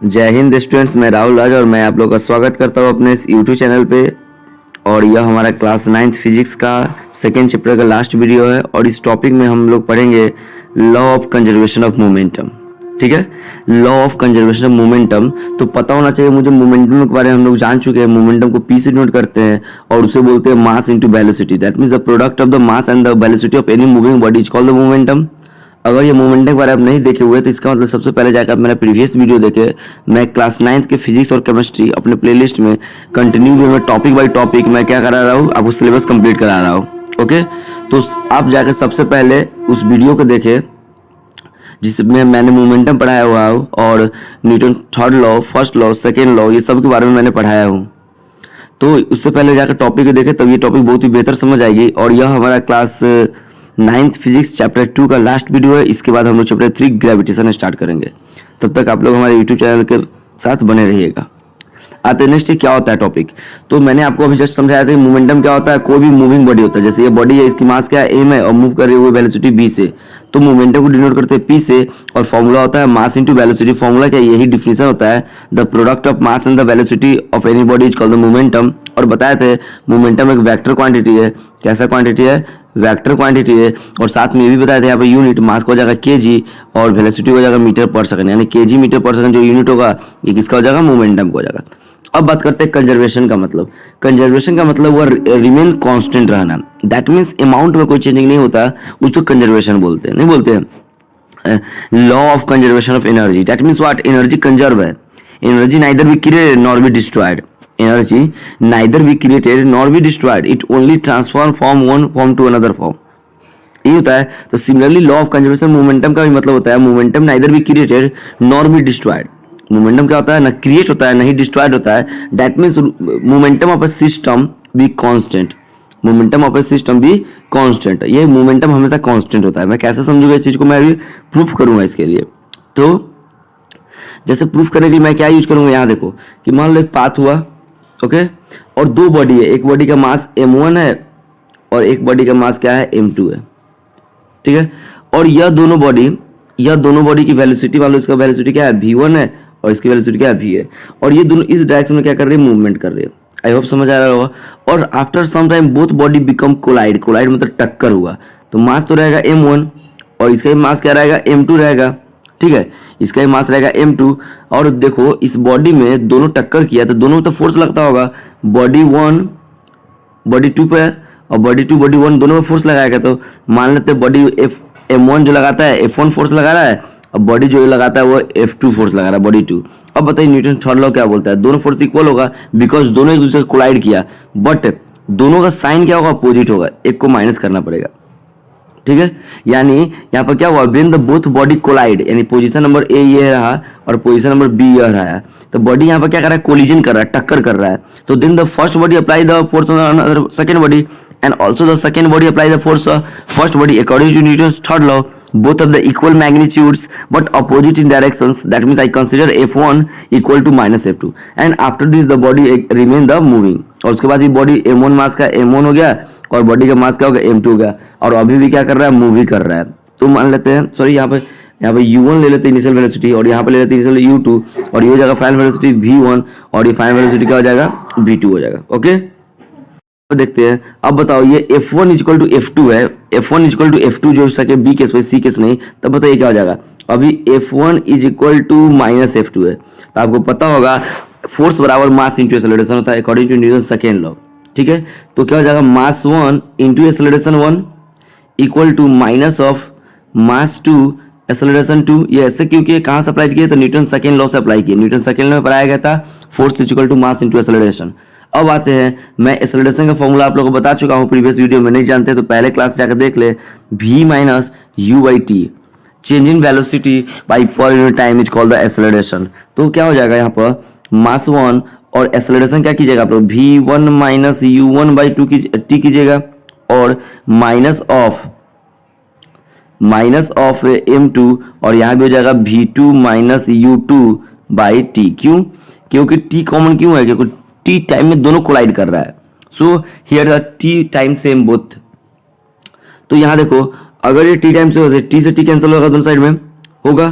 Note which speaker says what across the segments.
Speaker 1: जय हिंद स्टूडेंट्स, मैं राहुल राज और मैं आप लोग का स्वागत करता हूँ अपने इस यूट्यूब चैनल पे। और यह हमारा क्लास 9th फिजिक्स का सेकेंड चैप्टर का लास्ट वीडियो है और इस टॉपिक में हम लोग पढ़ेंगे law of conservation of momentum. ठीक है, law of conservation of momentum तो पता होना चाहिए मुझे। मोमेंटम के बारे में हम लोग जान चुके हैं। मोमेंटम को पी से डिनोट करते हैं और उसे बोलते हैं मास into velocity. That means the product of the mass and the velocity of any moving body is called the momentum. अगर ये मोमेंटम के बारे में आप नहीं देखे हुए तो इसका मतलब सबसे पहले जाकर आप मेरा प्रीवियस वीडियो देखे। मैं क्लास 9th के फिजिक्स और केमिस्ट्री अपने प्लेलिस्ट में कंटिन्यू में टॉपिक बाय टॉपिक मैं क्या करा रहा हूँ, आपको सिलेबस कंप्लीट करा रहा हूँ। ओके, तो आप जाकर सबसे पहले उस वीडियो को देखे जिसमें मैंने मोमेंटम पढ़ाया हुआ हूँ और Newton third law, first law, second law, ये सब के बारे में मैंने पढ़ाया हूँ। तो उससे पहले जाकर टॉपिक देखे तब ये टॉपिक बहुत ही बेहतर समझ आएगी। और यह हमारा क्लास 9th फिजिक्स चैप्टर 2 का लास्ट वीडियो है। इसके बाद हम लोग चैप्टर 3 ग्रेविटेशन स्टार्ट करेंगे। तब तक आप लोग हमारे यूट्यूब चैनल के साथ बने रहिएगा। आते नेक्स्ट क्या होता है टॉपिक। तो मैंने आपको अभी जस्ट समझाया था कि मोमेंटम क्या होता है। कोई भी मूविंग बॉडी होता है, जैसे ये बॉडी है, इसकी मास क्या है, एम है और मूव कर रही है वो वेलोसिटी बी से, तो मोमेंटम को डिनोट करते हैं पी से। और फॉर्मूला होता है मास इनटू वेलोसिटी। फॉर्मूला क्या है, यही डिफिनेशन होता है, the product of mass and the velocity of any body is called the momentum. और बताए थे मोमेंटम एक वेक्टर क्वांटिटी है। कैसा क्वांटिटी है, वेक्टर क्वांटिटी है। और साथ में ये भी बताया था यहाँ पे यूनिट मास को हो जाएगा केजी और वेलोसिटी हो जाएगा मीटर पर सेकंड, यानी केजी मीटर पर सेकंड जो यूनिट होगा ये किसका हो जाएगा, मोमेंटम को हो जाएगा। अब बात करते हैं कंजर्वेशन का मतलब। कंजर्वेशन का मतलब वो रिमेन कांस्टेंट रहना। दैट मींस अमाउंट में कोई चेंजिंग नहीं होता, उसको कंजर्वेशन बोलते हैं। नहीं बोलते हैं law of conservation of energy. That means what, energy conserve है। Energy neither be created nor be destroyed. Energy neither be created nor be destroyed, it only transform from one form to another form। ये होता है। तो similarly law of conservation momentum का भी मतलब होता है momentum neither be created nor be destroyed. Momentum क्या होता है, ना क्रिएट होता है ना ही डिस्ट्रॉयड होता है। That means momentum of a system be constant. Momentum of a system भी कांस्टेंट। ये मोमेंटम हमेशा कांस्टेंट होता है। मैं कैसे समझूंगा इस चीज को, मैं अभी प्रूफ करूंगा इसके लिए। तो जैसे प्रूफ करने के लिए मैं क्या यूज करूंगा, यहाँ देखो कि मान लो एक पाथ हुआ, ओके, और दो बॉडी है। एक बॉडी का मास m1 है और एक बॉडी का मास क्या है, m2 है। ठीक है, और यह दोनों बॉडी की वेलोसिटी, मान लो इसका वेलोसिटी क्या है, v1 है और इसकी वेलोसिटी क्या है, v है। और ये दोनों इस डायरेक्शन में क्या कर रही है, मूवमेंट कर रही है। आई होप समझ आ रहा होगा। और after some time both body become collide. Collide मतलब टक्कर हुआ। तो मास तो रहेगा m1 और इसका मास क्या रहेगा, m2 रहेगा। ठीक है, इसका ही मास रहेगा m2। और देखो इस बॉडी में दोनों टक्कर किया तो दोनों में तो फोर्स लगता होगा। बॉडी 1 बॉडी 2 पे और बॉडी 2 बॉडी 1 दोनों में फोर्स लगाएगा। तो मान लेते हैं बॉडी m1 जो लगाता है f1 फोर्स लगा रहा है और बॉडी जो लगाता है वो f2 फोर्स लगा रहा है, बॉडी 2। अब बताइए न्यूटन थर्ड लॉ क्या बोलता है, दोनों फोर्स इक्वल होगा बिकॉज दोनों एक दूसरे को कोलाइड किया। बट दोनों का साइन क्या होगा, अपोजिट होगा, एक को माइनस करना पड़ेगा। ठीक है, यानी यहाँ पर क्या हुआ, when the both body collide, यानी पोजीशन नंबर ए ये रहा और पोजीशन नंबर बी यह रहा। तो बॉडी यहाँ पर क्या कर रहा है, कोलिजन कर रहा है, टक्कर कर रहा है। तो then the first body apply the force on second body and also the second body apply the force first body according to Newton's third law. Both of the equal magnitudes but opposite in directions. That means I consider F1 equal to minus F2 and after this the body remain the moving। और उसके बाद ये body M1 मास का M1 हो गया और body का मास क्या हो गया, M2 हो गया। और अभी भी क्या कर रहा है, मूव ही कर रहा है। तो मान लेते हैं, सॉरी यहाँ पे U1 ले लेते हैं इनिशियल वेलोसिटी और यहाँ पे ले लेते हैं इनिशियल U2 और ये हो जाएगा फाइनल वेलोसिटी V1 और ये फाइनल वेलोसिटी क्या हो जाएगा, V2 हो जाएगा। ओके, तो देखते हैं। अब बताओ ये F1 इक्वल टू F2 है। F1 इक्वल टू F2 जो सके बी केस में, सी केस नहीं। तब बताइए क्या हो जाएगा। अभी F1 is equal to minus F2 है। तो आपको पता होगा फोर्स बराबर मास इंटू एक्सेलरेशन होता है according to Newton second law. ठीक है, तो क्या हो जाएगा, mass 1 into acceleration 1 equal to minus of mass 2 acceleration 2। ये ऐसे क्योंकि कहाँ से अप्लाई किए, तो न्यूटन सेकेंड लॉ से अप्लाई किए। न्यूटन सेकेंड लॉ में पढ़ाया गया था force equal to mass into acceleration. अब आते हैं, मैं एक्सेलरेशन का फॉर्मूला आप लोगों को बता चुका हूं प्रीवियस वीडियो में, नहीं जानते तो पहले क्लास जाकर देख ले। v minus u by T, change in velocity by per unit time is called the acceleration. तो क्या हो जाएगा यहाँ पर, मास 1 और एक्सेलरेशन क्या कीजिएगा आप लोग, v1 minus u1 by two T कीजिएगा और माइनस ऑफ m2 और यहाँ भी हो जाएगा v2 minus u2 by T. क्यों, क्योंकि t कॉमन क्यों है, क्योंकि टी टाइम में दोनों कोलाइड कर रहा है। So here the T time same both. तो यहां देखो अगर ये टी टाइम से होते, टी से टी कैंसिल होगा दोनों साइड में, होगा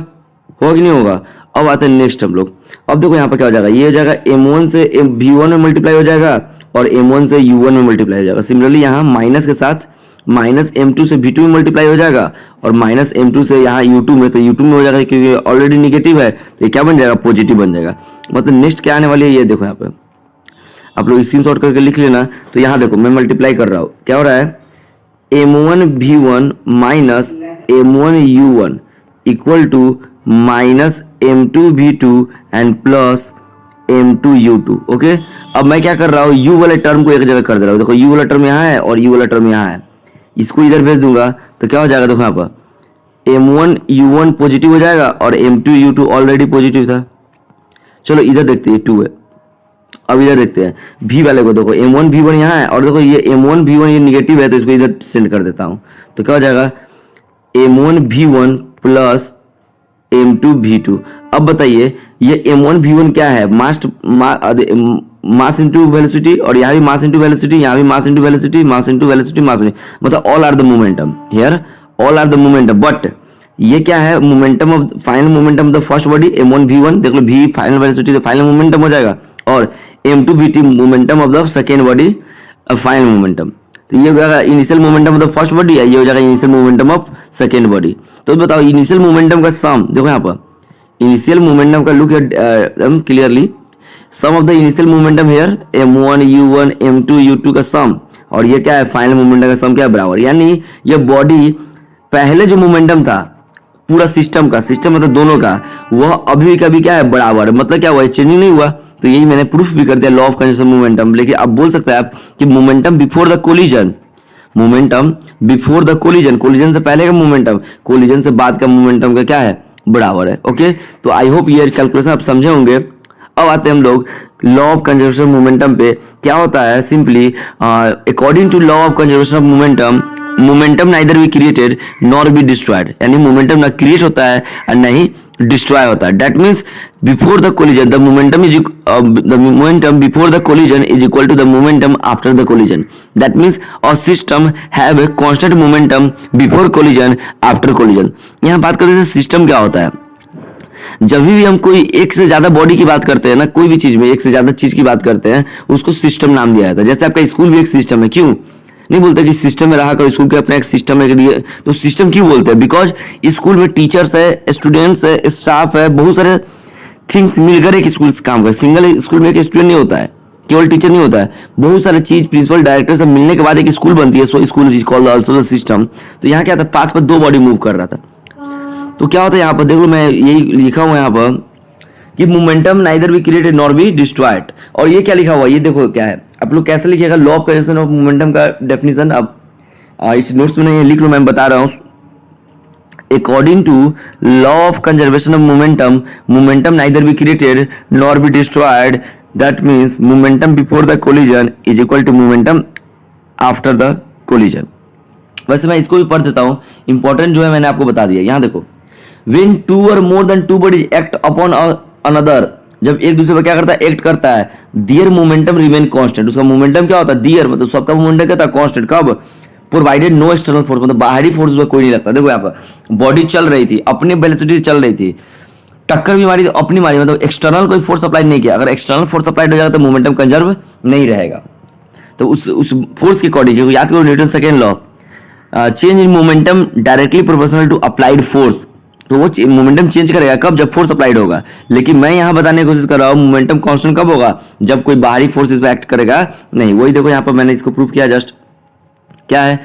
Speaker 1: कि नहीं होगा। अब आते हैं नेक्स्ट हम लोग। अब देखो यहाँ पर क्या हो जाएगा, ये हो जाएगा m1 से v1 में मल्टीप्लाई हो जाएगा और m1 से u1 में मल्टीप्लाई हो जाएगा। सिमिलरली यहाँ माइनस के साथ माइनस m2 से v2 में मल्टीप्लाई हो जाएगा और माइनस m2 से यहाँ u2 में, तो u2 में हो जाएगा क्योंकि ऑलरेडी निगेटिव है, तो ये क्या बन जाएगा, पॉजिटिव बन जाएगा। मतलब नेक्स्ट क्या आने वाली है, ये देखो यहाँ पे आप लोग स्क्रीन शॉट करके लिख लेना। तो यहाँ देखो मैं मल्टीप्लाई कर रहा हूँ, क्या हो रहा है, m1 v1 minus m1 u1 equal to minus m2 v2 and plus m2 u2। Okay, अब मैं क्या कर रहा हूँ, u वाले टर्म को एक जगह कर दे रहा हूँ। देखो u वाला टर्म यहाँ है और u वाला टर्म यहाँ है, इसको इधर भेज दूंगा तो क्या हो जाएगा, देखो यहाँ पर m1 u1 पॉजिटिव हो जाएगा और m2 u2 ऑलरेडी पॉजिटिव था। चलो इधर देखते हैं, 2 है। अब इधर देखते हैं v वाले को, देखो m1 v1 यहाँ है और देखो ये m1 v1 ये निगेटिव है, तो इसको इधर सेंड कर देता हूँ। तो क्या हो जाएगा, m1 v1 plus m2 v2। अब बताइए ये m1 v1 क्या है, मास इंटू वेलोसिटी, और यहाँ भी मास इंटू वेलोसिटी, यहाँ भी mass into velocity, mass into velocity, mass, मतलब all are the momentum here, all are the momentum. But ये क्या है, momentum of final momentum of the first body m1 v1, देख लो v फाइनल वेलोसिटी तो final momentum हो जाएगा, और m2 v2 momentum of the second body final momentum. तो ये हो जाएगा initial momentum of the first body है, ये हो जाएगा initial momentum of second body. तो बताओ इनिशियल मोमेंटम का सम, देखो यहाँ पर इनिशियल मोमेंटम का look clearly, sum of the initial momentum here m1 u1 m2 u2 का सम, और ये क्या है, फाइनल मोमेंटम का सम क्या है, बराबर। यानी ये बॉडी पहले जो मोमेंटम था पूरा सिस्टम का, सिस्टम मतलब दोनों का, वह अभी कभी क्या है, बराबर, मतलब क्या हुआ, चेंज नहीं हुआ। तो यही मैंने प्रूफ भी कर दिया, लॉ ऑफ कंजर्वेशन मोमेंटम। लेकिन अब बोल सकते हैं आप कि momentum before the collision, momentum before the collision, collision से पहले का मोमेंटम, कोलिजन से बाद का मोमेंटम का क्या है, बराबर है। ओके, तो आई होप ये कैलकुलेशन आप समझे होंगे। अब आते हैं हम लोग लॉ ऑफ कंजर्वेशन मोमेंटम पे। क्या होता है, simply according to law of conservation of momentum, momentum neither be created nor be destroyed, यानी मोमेंटम ना क्रिएट होता है और ना ही डिस्ट्रॉय होता है। That means before the collision the momentum is the momentum before the collision is equal to the momentum after the collision. That means a system have a constant momentum before collision after collision. यहाँ बात करते हैं system क्या होता है, जब भी हम कोई एक से ज्यादा बॉडी की बात करते हैं ना, कोई भी चीज में एक से ज्यादा चीज की बात करते हैं, उसको सिस्टम नाम दिया जाता है। जैसे आपका स्कूल भी एक सिस्टम है, क्यों नहीं बोलते कि सिस्टम में रहा करो, स्कूल के अपना एक सिस्टम है, तो सिस्टम क्यों बोलते हैं, बिकॉज स्कूल में टीचर्स है, स्टूडेंट्स है, स्टाफ है, बहुत सारे थिंग्स मिलकर एक स्कूल काम कर। सिंगल स्कूल में एक स्टूडेंट नहीं होता है, केवल टीचर नहीं होता है, बहुत सारे चीज प्रिंसिपल डायरेक्टर सब मिलने के बाद एक स्कूल बनती है। So school is called also the system. तो यहाँ क्या था, पाथ पर 2 बॉडी मूव कर रहा था। तो क्या होता है यहाँ पर, देख लो मैं यही लिखा हुआ है यहाँ पर कि momentum neither be created nor be destroyed. और ये क्या लिखा हुआ है, ये देखो क्या है, आप लोग कैसे लिखिएगा, law of conservation of momentum का डेफिनेशन अब इस नोट्स में नहीं लिख लो, मैं बता रहा हूँ। According to law of conservation of momentum, momentum neither be created nor be destroyed, that means momentum before the collision is equal to momentum after the collision. वैसे मैं इसको भी पढ़ देता हूँ, इंपॉर्टेंट जो है मैंने आपको बता दिया। यहाँ देखो, when two or more than two bodies act upon another, जब एक दूसरे पर क्या करता है, एक्ट करता है, their momentum remain constant। उसका मोमेंटम क्या होता है, their मतलब सबका मोमेंटम क्या था, कांस्टेंट। कब, प्रोवाइडेड नो एक्सटर्नल फोर्स, मतलब बाहरी फोर्स उसका कोई नहीं लगता। देखो यहाँ पर बॉडी चल रही थी, अपनी वेलोसिटी चल रही थी, टक्कर भी मारी तो अपनी मारी, मतलब एक्सटर्नल कोई फोर्स अप्लाई नहीं किया। अगर एक्सटर्नल फोर्स अप्लाई हो जाएगा तो मोमेंटम कंजर्व नहीं रहेगा। तो उस फोर्स के अकॉर्डिंग याद करो Newton second law, change in momentum directly proportional to applied force. तो वो मोमेंटम चेंज करेगा कब, जब फोर्स अप्लाइड होगा। लेकिन मैं यहां बताने की कोशिश कर रहा हूं मोमेंटम कांस्टेंट कब होगा, जब कोई बाहरी फोर्स इस पर एक्ट करेगा नहीं। वही देखो यहां पर मैंने इसको प्रूव किया जस्ट। क्या है,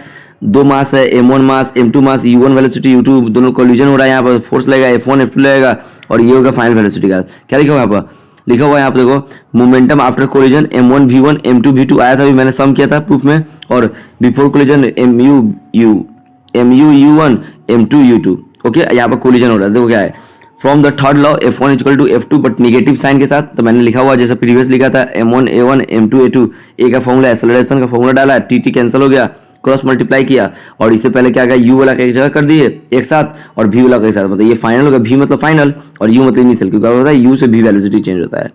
Speaker 1: 2 मास है, m1 मास m2 मास, u1 वेलोसिटी u2 दोनों कोलिजन हो रहा है, यहाँ पर फोर्स लगेगा f1 f2 लगेगा, और ये होगा फाइनल वेलोसिटी का। क्या लिखा हुआ यहाँ पर, लिखा हुआ है यहाँ पर देखो, momentum after collision m1 v1 m2 v2 आया था, अभी मैंने सम किया था प्रूफ में, और before collision mu u1 m2 u2। Okay, यहाँ पर कोलिजन हो रहा है। देखो क्या है, from the third law f1 equal to f2 but negative sign के साथ। तो मैंने लिखा हुआ जैसा प्रीवियस लिखा था, m1 a1 m2 a2, a का फॉर्मूला एक्सेलरेशन का फॉर्मूला डाला, टी कैंसिल हो गया, क्रॉस मल्टीप्लाई किया, और इससे पहले क्या गया, u वाला का एक जगह कर दिए एक साथ और v वाला के साथ, मतलब ये फाइनल हो गया, v मतलब फाइनल और u मतलब इनिशियल, क्योंकि होता है u से v वेलोसिटी चेंज होता है।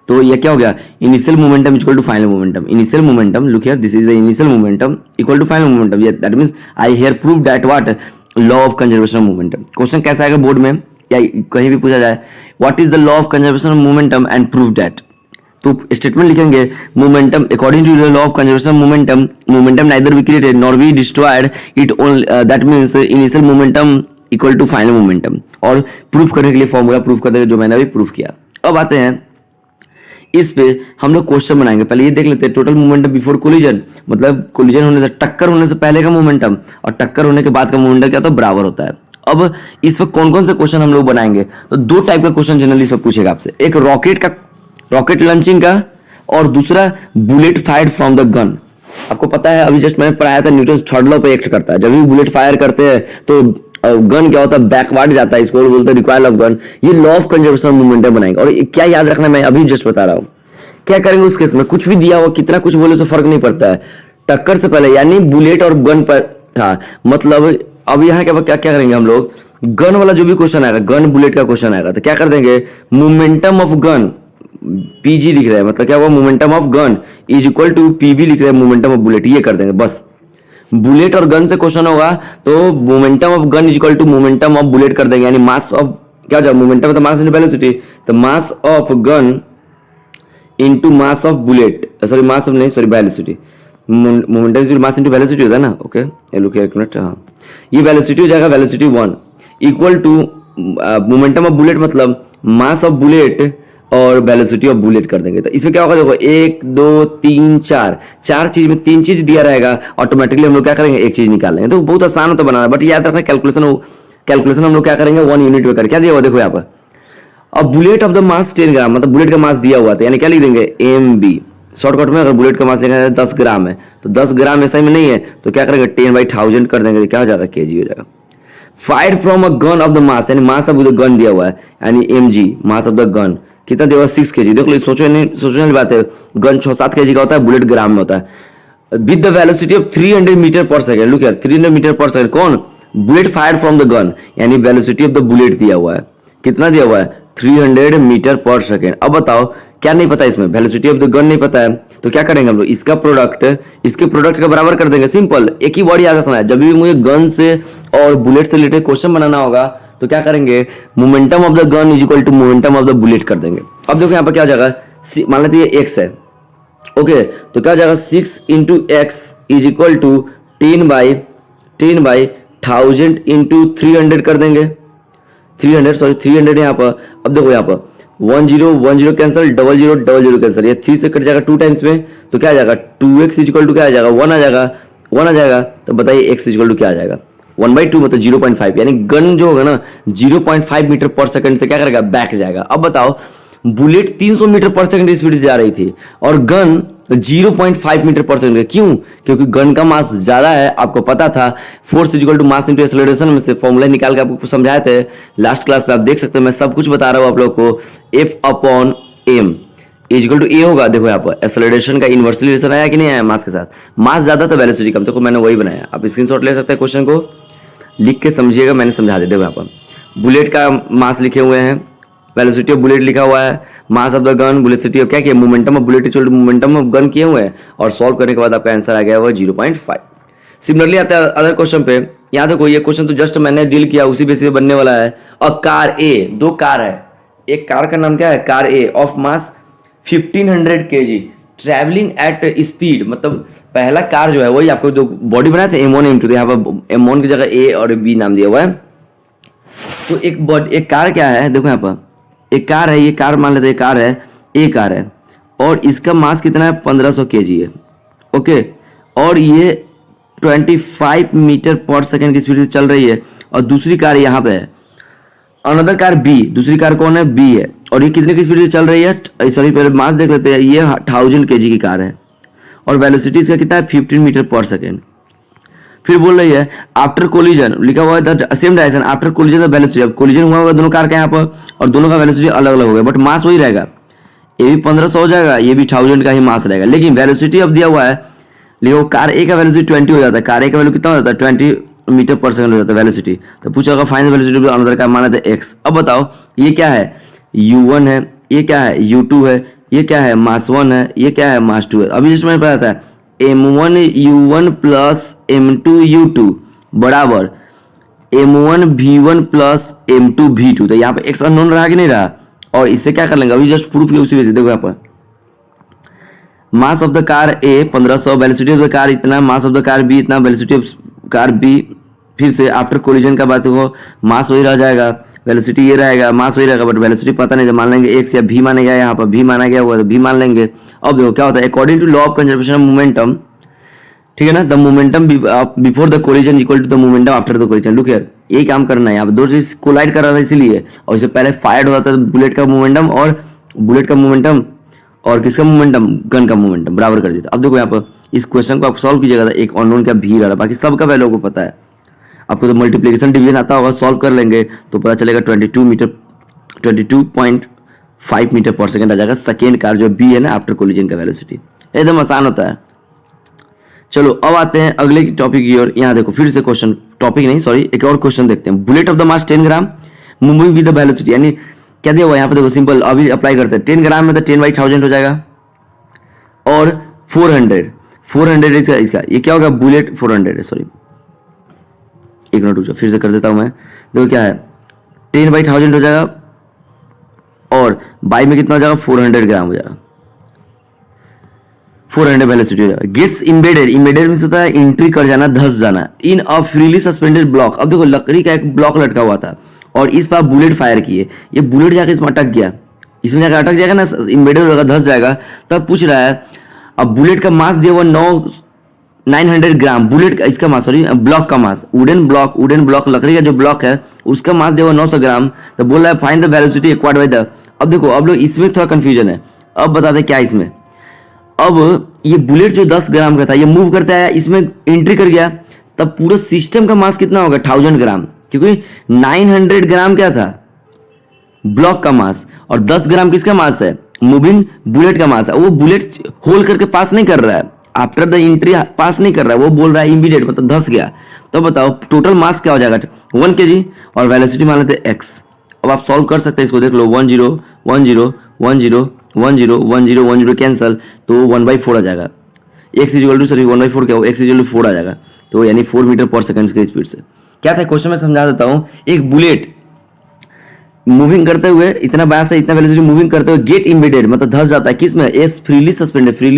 Speaker 1: तो ये क्या हो गया, initial momentum equal to final momentum. Initial momentum, look here, this is the initial momentum equal to final momentum. That means I here prove that what, law of conservation of momentum. Question कैसा आएगा board में, या कहीं भी पूछा जाए what is the law of conservation of momentum and prove that, तो statement लिखेंगे momentum according to the law of conservation momentum, momentum neither be created nor be destroyed, it only that means initial momentum equal to final momentum. और proof करने के लिए formula proof कर देंगे जो मैंने अभी प्रूफ किया। अब आते हैं इस पे हम लोग क्वेश्चन बनाएंगे। पहले ये देख लेते हैं टोटल मोमेंटम बिफोर कोलिजन, मतलब कोलिजन होने से टक्कर होने से पहले का मोमेंटम और टक्कर होने के बाद का मोमेंटम क्या तो बराबर होता है। अब इस पर कौन कौन से क्वेश्चन हम लोग बनाएंगे, तो दो टाइप का क्वेश्चन जनरली इस पर पूछेगा आपसे, एक रॉकेट लॉन्चिंग का और दूसरा bullet fired from the gun. आपको पता है अभी जस्ट मैंने पढ़ाया था न्यूटन थर्ड लॉ पे एक्ट करता है, जब भी बुलेट फायर करते हैं तो गन क्या होता है बैकवर्ड जाता है, इसको बोलते हैं रिकॉइल ऑफ गन। ये लॉ ऑफ कंजर्वेशन मोमेंटम बनाएंगे। और क्या याद रखना, मैं अभी जस्ट बता रहा हूं क्या करेंगे उस केस में, कुछ भी दिया हुआ कितना कुछ बोले से फर्क नहीं पड़ता है, टक्कर से पहले यानी बुलेट और गन पर था, मतलब अब यहाँ क्या करेंगे हम लोग, गन वाला जो भी क्वेश्चन आएगा, गन बुलेट का क्वेश्चन आएगा तो क्या कर देंगे, मोमेंटम ऑफ गन पीजी लिख रहे हैं, मतलब क्या हुआ momentum of gun is equal to PB लिख रहे हैं मोमेंटम ऑफ बुलेट, ये कर देंगे बस। बुलेट और गन से क्वेश्चन होगा तो momentum of gun is equal to momentum of bullet कर देंगे, यानी मास ऑफ क्या हो मोमेंटम तो मास इनटू वेलोसिटी, तो mass of gun into mass of bullet, sorry mass of नहीं sorry velocity, momentum mass into velocity होता है ना, ओके ये लुक एक मिनट, हाँ ये वेलोसिटी हो जाएगा, velocity 1 equal to momentum of bullet मतलब मास ऑफ बुलेट और वेलोसिटी ऑफ बुलेट कर देंगे। तो इसमें क्या होगा देखो 1 2 3 4 चीज में 3 चीज दिया रहेगा, ऑटोमेटिकली हम लोग क्या करेंगे एक चीज निकाल लेंगे। तो बहुत आसान होता बनाना, बट याद रखना कैलकुलेशन हम लोग क्या करेंगे 1 यूनिट में कर, क्या दिया हुआ देखो यहाँ पर। अब बुलेट ऑफ द मास 10 ग्राम, मतलब बुलेट का मास दिया हुआ था, यानी क्या लिख देंगे MB। शॉर्टकट में अगर बुलेट का मास लिखा है 10 ग्राम है तो 10 ग्राम ऐसा में नहीं है तो क्या करेंगे 10/1000 कर देंगे, क्या हो जाएगा kg हो जाएगा। Fire from a gun of the mass, यानी मास ऑफ द गन दिया हुआ है, यानी mg mass of the gun कितना दिया हुआ 6 kg। देख लो सोचने वाली बात है, गन 6-7 kg का होता है, बुलेट ग्राम में होता है। With the velocity of 300 metre per second, look here 300 metre per second, कौन bullet fire from the gun, यानी वेलोसिटी ऑफ द बुलेट दिया हुआ है, कितना दिया हुआ है 300 मीटर पर सेकंड। अब बताओ क्या नहीं पता इसमें, वेलोसिटी ऑफ द गन नहीं पता है तो क्या करेंगे हम लोग, इसका प्रोडक्ट इसके प्रोडक्ट का बराबर कर देंगे। सिंपल, एक ही वर्ड याद रखना है, जब भी मुझे गन से और बुलेट से रिलेटेड क्वेश्चन बनाना होगा तो क्या करेंगे momentum of the gun is equal to momentum of the bullet कर देंगे। अब देखो यहाँ पर क्या हो जाएगा, मान लेते ये x है, ओके तो क्या हो जाएगा 6 into X is equal to 10/1000 into 300 कर देंगे, 300 यहाँ पर। अब देखो यहाँ पर 10 कैंसिल, 00 कैंसिल, ये 3 से कट जाएगा 2 टाइम्स में तो क्या आ जाएगा 2x इज इक्वल टू क्या आ जाएगा 1 आ जाएगा। तो बताइए x इज इक्वल टू क्या आ जाएगा 1/2 मतलब 0.5, यानी गन जो होगा ना 0.5 मीटर पर सेकंड से क्या करेगा बैक जाएगा। अब बताओ bullet 300 metre per second speed से जा रही थी और गन 0.5 मीटर पर सेकंड, क्यों, क्योंकि गन का मास ज्यादा है, आपको पता था force is equal to mass into acceleration में से फॉर्मूला निकाल के आपको समझाए थे लास्ट क्लास में, आप देख सकते हैं मैं सब कुछ बता रहा हूं आप लोग को। F/m is equal to a होगा, देखो यहाँ पर एक्सेलरेशन का इनवर्सली रिलेशन आया कि नहीं आया मास के साथ, मास ज्यादा तो वेलोसिटी कम, देखो मैंने वही बनाया, आप स्क्रीनशॉट ले सकते हैं, क्वेश्चन को लिख के समझिएगा, मैंने समझा दिया। देखो यहाँ पर बुलेट का मास लिखे हुए हैं, वेलोसिटी ऑफ बुलेट लिखा हुआ है, mass of the gun, velocity of क्या किया momentum of bullet equal to momentum of gun किए हुए हैं, और सॉल्व करने के बाद आपका आंसर आ गया वो 0.5। सिमिलरली आता है अदर क्वेश्चन पे, यहाँ देखो ये क्वेश्चन तो जस्ट मैंने डील किया, उसी बेसिस पे बनने वाला है। और कार ए, दो कार है, एक कार का नाम क्या है car A of mass 1500 kg travelling at speed, मतलब पहला कार जो है वही आपको जो बॉडी बनाया था M1 M2, यहाँ पर M1 की जगह A और B नाम दिया हुआ है। तो एक कार क्या है, देखो यहाँ पर एक कार है, ये कार मान लेते हैं कार है, A कार है और इसका मास कितना है 1500 kg है, ओके, और ये 25 मीटर पर सेकेंड की स्पीड से चल रही है। और दूसरी कार यहाँ पे है, अनदर कार B, दूसरी कार कौन है B है, और ये कितने की स्पीड से चल रही है, सॉरी पहले मास देख लेते हैं, ये 1000 kg की कार है और वेलोसिटी इसका कितना है 15 मीटर पर सेकेंड। फिर बोल रही है आफ्टर कोलिजन, लिखा हुआ है same direction after collision the velocity, अब कोलिजन हुआ होगा दोनों कार का यहाँ पर और दोनों का वेलोसिटी अलग अलग होगा, बट मास वही रहेगा, ये भी 1500 हो जाएगा, ये भी 1000 का ही मास रहेगा, लेकिन वेलोसिटी अब दिया हुआ है, लिखो कार ए का वेलोसिटी 20 हो जाता है, कार ए का वैल्यू कितना हो जाता है 20 मीटर पर सेकंड हो जाता है वेलोसिटी। तो पूछा होगा फाइनल वेलोसिटी अनदर का माना था x। अब बताओ ये क्या है u1 है, ये क्या है u2 है, ये क्या है मास 1 है, ये क्या है मास 2 है। अभी जिसमें मैंने पता था m1 u1 plus m2 u2 बराबर m1v1 प्लस m2v2, तो यहाँ पे x अननोन रहा कि नहीं रहा, और इससे क्या कर लेंगे अभी जस्ट प्रूफ किया उसी वजह से। देखो यहाँ पर mass of the car A 1500, velocity of the car इतना, mass of the car B इतना, वेलोसिटी ऑफ कार B, फिर से आफ्टर कोलिजन का बात हो, मास वही रह जाएगा, वेलोसिटी ये रहेगा, मास वही रहेगा, बट वेलोसिटी पता नहीं, मान लेंगे x या v माना गया, यहाँ पर v माना गया हुआ तो v मान लेंगे। अब देखो क्या होता है, according to law of conservation of momentum, ठीक है ना, the momentum before the collision equal to the momentum after the collision. Look here, यही काम करना है, यहाँ पे दो चीज कोलाइड कर रहा था इसीलिए, और इससे पहले फायर्ड हो रहा था बुलेट का मोमेंटम और किसका मोमेंटम, गन का मोमेंटम बराबर कर देता। अब देखो यहाँ पर इस क्वेश्चन को आप सॉल्व कीजिएगा तो एक अननोन का भी रहा, बाकी सबका वैल्यू को पता है, आपको तो मल्टीप्लिकेशन डिवीजन आता होगा, सॉल्व कर लेंगे तो पता चलेगा 22.5 मीटर पर सेकंड आ जाएगा सेकेंड कार जो बी है ना आफ्टर कोलिजन का वेलोसिटी। एकदम आसान होता है। चलो अब आते हैं अगले टॉपिक की ओर। यहाँ देखो फिर से क्वेश्चन, टॉपिक नहीं सॉरी, एक और क्वेश्चन देखते हैं। Bullet of the mass 10 gram moving with the velocity, यानी क्या दिया हुआ यहाँ पे, देखो सिंपल अभी अप्लाई करते हैं। 10 ग्राम में तो 10/1000 हो जाएगा, और 400 इसका ये क्या होगा, बुलेट 400 है, सॉरी एक मिनट रुक जाओ फिर से कर देता हूं मैं। देखो क्या है, 10/1000 हो जाएगा, और बाई में कितना हो जाएगा, 400 ग्राम हो जाएगा, 400 वेलोसिटी हो जाएगा। गेट्स इम्बेडेड में होता है एंट्री कर जाना, धस जाना, इन अ फ्रीली सस्पेंडेड ब्लॉक। अब देखो लकड़ी का एक ब्लॉक लटका हुआ था और इस पर बुलेट फायर किए, ये बुलेट जाके इसमें अटक गया, इसमें जाकर अटक जाएगा ना, इम्बेडेड होगा, धस जाएगा। तब पूछ रहा है, अब बुलेट का मास दिया हुआ 900 ग्राम, बुलेट का इसका मास, सॉरी ब्लॉक का मास, वुडन ब्लॉक लकड़ी का जो ब्लॉक है उसका मास दिया हुआ 900 ग्राम, तो बोल रहा है find the velocity acquired by the. अब देखो अब लोग इसमें थोड़ा कंफ्यूजन है, अब बता दे क्या इसमें। अब ये बुलेट जो 10 ग्राम का था ये मूव करता है, इसमें एंट्री कर गया, तब पूरा सिस्टम का मास कितना होगा, 1000 ग्राम, क्योंकि 900 ग्राम क्या था, ब्लॉक का मास, और 10 ग्राम किसका मास है, मूविंग बुलेट का मास है। वो बुलेट होल करके पास नहीं कर रहा है, आफ्टर द एंट्री पास नहीं कर रहा है, वो बोल रहा है इमीडिएट, मतलब धस गया। तो बताओ टोटल मास क्या हो जाएगा, 1 kg, और वेलोसिटी मान लेते हैं x। अब आप सॉल्व कर सकते हैं इसको, देख लो 10 10 10 10 10 10 कैंसल, तो 1/4 आ जाएगा, x इक्वल टू, सॉरी 1/4 क्या हो, x इक्वल टू 4 आ जाएगा, तो यानी 4 मीटर पर सेकंड की स्पीड से। क्या था क्वेश्चन में समझा देता हूं, एक बुलेट मूविंग करते हुए इतना बायस है, इतना वेलोसिटी मूविंग करते हुए गेट इम्बेडेड मतलब धस जाता है, किसमें, एस फ्रीली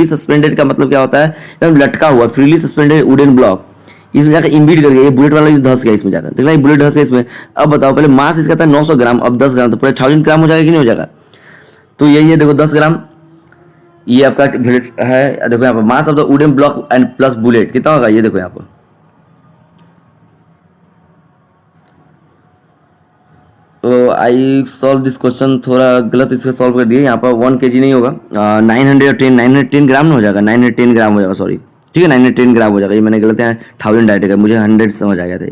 Speaker 1: सस्पेंडेड का मतलब क्या होता है, एकदम लटका हुआ फ्रीली सस्पेंडेड वुडन ब्लॉक, इसमें जाकर इम्बीड कर गया, ये बुलेट वाला धस गया इसमें जाकर, देखना ये बुलेट धस गया इसमें। अब बताओ पहले मास इसका था 900 ग्राम, अब 10 ग्राम, तो पूरा 1000 ग्राम हो जाएगा कि नहीं हो जाएगा, तो यही है देखो 10 ग्राम ये आपका बुलेट है। देखो यहाँ पर mass of the wooden block and plus bullet कितना होगा, ये देखो यहाँ पर, तो आई सॉल्व दिस क्वेश्चन, थोड़ा गलत इसको सॉल्व कर दिए, यहाँ पर 1 kg नहीं होगा, 910 ग्राम हो जाएगा, 910 ग्राम हो जाएगा, सॉरी ठीक है 910 ग्राम हो जाएगा, ये मैंने गलत है 1000 डायरेक्ट है, मुझे 100 समझ आ गया था,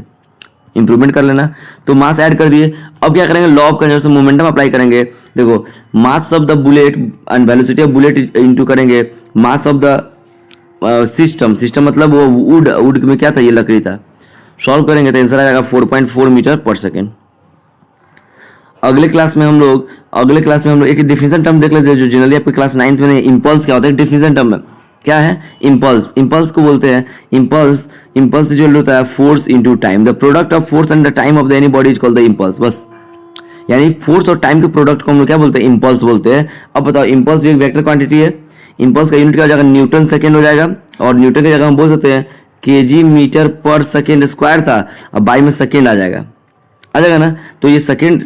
Speaker 1: इंप्रूवमेंट कर लेना। तो मास ऐड कर दिए, अब क्या करेंगे, law of conservation momentum apply करेंगे। देखो मास of the bullet and velocity of bullet into करेंगे मास ऑफ द सिस्टम मतलब वो वुड में क्या था, ये लकड़ी था, सॉल्व करेंगे तो आंसर आ जाएगा 4.4 मीटर पर सेकेंड। अगले क्लास में हम लोग एक डिफिनेशन टर्म देख लेते हैं जो जनरली आपके क्लास 9th में, इंपल्स क्या होता है, डिफिनेशन टर्म में क्या है, इंपल्स को बोलते हैं, इंपल्स जो होता है force into time, the product of force and the time of the any body is called the impulse. बस यानी फोर्स और टाइम के प्रोडक्ट को हम लोग क्या बोलते हैं, इंपल्स बोलते हैं। अब बताओ इंपल्स भी एक वेक्टर क्वांटिटी है, इंपल्स का यूनिट क्या हो जाएगा, न्यूटन सेकेंड हो जाएगा, और न्यूटन की जगह हम बोल सकते हैं kg मीटर पर सेकेंड स्क्वायर था, अब बाई में सेकेंड आ जाएगा ना, तो ये सेकेंड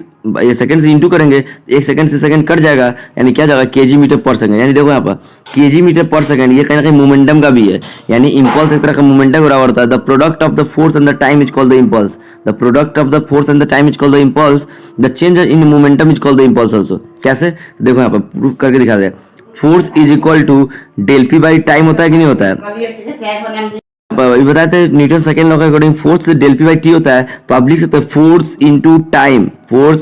Speaker 1: से इंटू करेंगे, 1 सेकंड से सेकंड कट जाएगा, यानी क्या जाएगा kg मीटर पर सेकंड, यानी देखो यहाँ पर kg मीटर पर सेकंड, ये कहीं ना कहीं मोमेंटम का भी है, यानी इंपल्स एक तरह का मोमेंटम के बराबर होता है। The product of the force and the time is called the impulse, the product of the force and the time is called the impulse, the change in momentum is called the impulse also. कैसे, देखो यहाँ पर proof करके दिखा दे, force is equal to del P by time होता है कि नहीं होता है, बताए थे न्यूटन सेकेंड लॉ के according force del P by T होता है, तो आप लिख सकते हैं force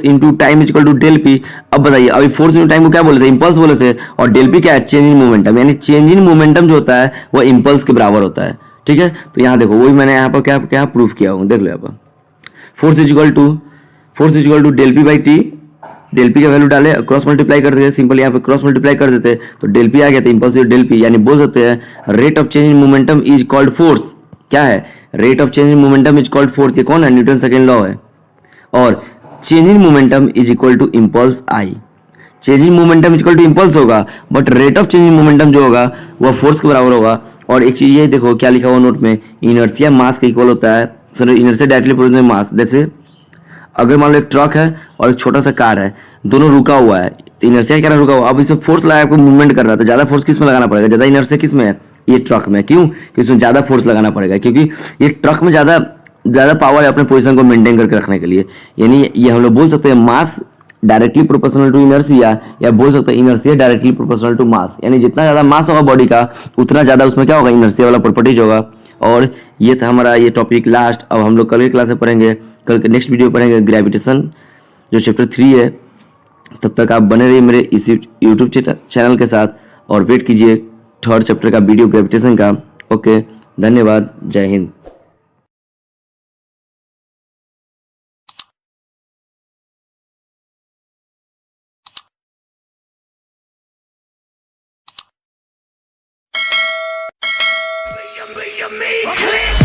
Speaker 1: into time equal to del P. अब बताइए अभी फोर्स इनटू टाइम को क्या बोले थे, इंपल्स बोले थे, और डेल पी क्या है, चेंज इन मोमेंटम, यानी चेंज इन मोमेंटम जो होता है वो इंपल्स के बराबर होता है। ठीक है, तो यहाँ देखो वही मैंने यहाँ पर क्या प्रूफ किया हूँ, देख लो यहाँ पर force is equal to del P by T, del P का वैल्यू डाले, क्रॉस मल्टीप्लाई कर देते, सिंपल यहाँ पे क्रॉस मल्टीप्लाई कर देते तो डेल पी आ गया था, इंपल्सिव डेल पी, यानी बोल सकते हैं rate of change in momentum is called force. क्या है, rate of change in momentum is called force, ये कौन है? न्यूटन सेकेंड लॉ है। और change in momentum is equal to impulse I. Change in momentum equal to impulse होगा, but rate of change in momentum जो होगा वह force के बराबर होगा। और एक चीज ये देखो क्या लिखा हुआ नोट में, इनर्शिया मास का इक्वल होता है, सर इनर्शिया डायरेक्टली प्रोपोर्शनल मास। जैसे अगर मान लो एक ट्रक है और एक छोटा सा कार है, दोनों रुका हुआ है, तो इनर्शिया क्या रुका हुआ, अब इसमें फोर्स लगा आपको मूवमेंट कर रहा है, तो ज्यादा फोर्स किस में लगाना पड़ेगा? ज्यादा इनर्शिया किस में है? ये ट्रक में। क्यों? क्योंकि इसमें ज्यादा फोर्स लगाना पड़ेगा, क्योंकि ये ट्रक में ज्यादा ज्यादा पावर है अपने पोजीशन को मेंटेन करके रखने के लिए। यानी ये हम लोग बोल सकते हैं mass directly proportional to inertia, या बोल सकते हैं inertia directly proportional to mass. यानी जितना ज्यादा मास होगा बॉडी का, उतना ज्यादा उसमें क्या होगा, इनर्शिया वाला प्रॉपर्टीज होगा। और ये था हमारा ये टॉपिक लास्ट। अब हम लोग कल की क्लास में पढ़ेंगे, कल के नेक्स्ट वीडियो पढ़ेंगे ग्रेविटेशन जो चैप्टर 3 है। तब तक आप बने रहिए मेरे इस यूट्यूब चैनल के साथ और वेट कीजिए थर्ड चैप्टर का वीडियो ग्रेविटेशन का। ओके, धन्यवाद, जय हिंद।
Speaker 2: You me clear.